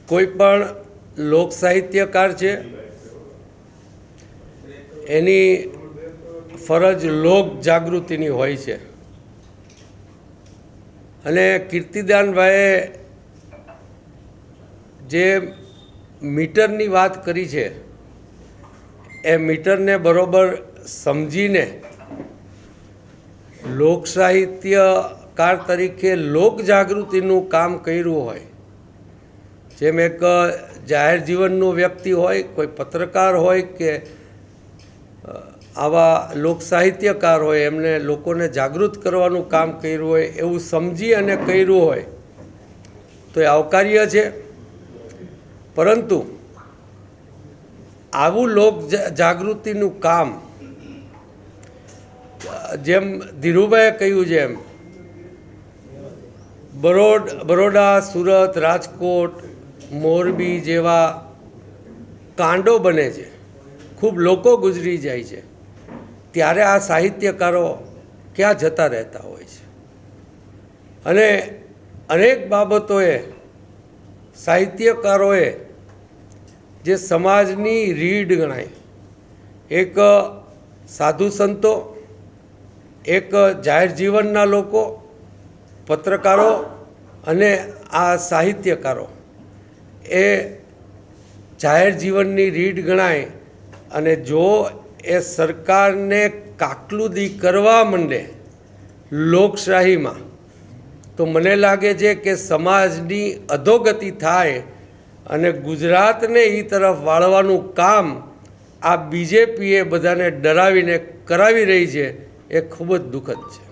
કોઈ પણ લોક સાહિત્યકાર છે એની ફરજ લોક જાગૃતિની હોય છે અને કીર્તિદાનભાઈએ જે મીટરની વાત કરી છે એ મીટરને બરોબર સમજીને લોક સાહિત્યકાર તરીકે લોક જાગૃતિનું કામ કર્યું હોય, જેમ એક જાહેર જીવનનો વ્યક્તિ હોય, કોઈ પત્રકાર હોય કે આવા લોક સાહિત્યકાર હોય, એમને લોકોને જાગૃત કરવાનું કામ કર્યું હોય એવું સમજી અને કર્યું હોય તો એ આવકાર્ય છે. પરંતુ આવું લોક જાગૃતિનું કામ જેમ ધીરુભાઈએ કહ્યું છે એમ બરોડા, સુરત, રાજકોટ, મોરબી જેવા કાંડો બને છે, ખૂબ લોકો ગુજરી જાય છે, ત્યારે આ સાહિત્યકારો ક્યાં જતા રહેતા હોય છે અને અનેક બાબતોએ સાહિત્યકારોએ જે સમાજની રીઢ ગણાય, એક સાધુ સંતો, એક જાહેર જીવનના લોકો, પત્રકારો અને આ સાહિત્યકારો એ જાહેર જીવનની રીઢ ગણાય અને જો એ સરકારને કાકલુદી કરવા માંડે લોકશાહીમાં તો મને લાગે છે કે સમાજની અધોગતિ થાય અને ગુજરાતને એ તરફ વાળવાનું કામ આ બીજેપીએ બધાને ડરાવીને કરાવી રહી છે. એ ખૂબ જ દુઃખદ છે.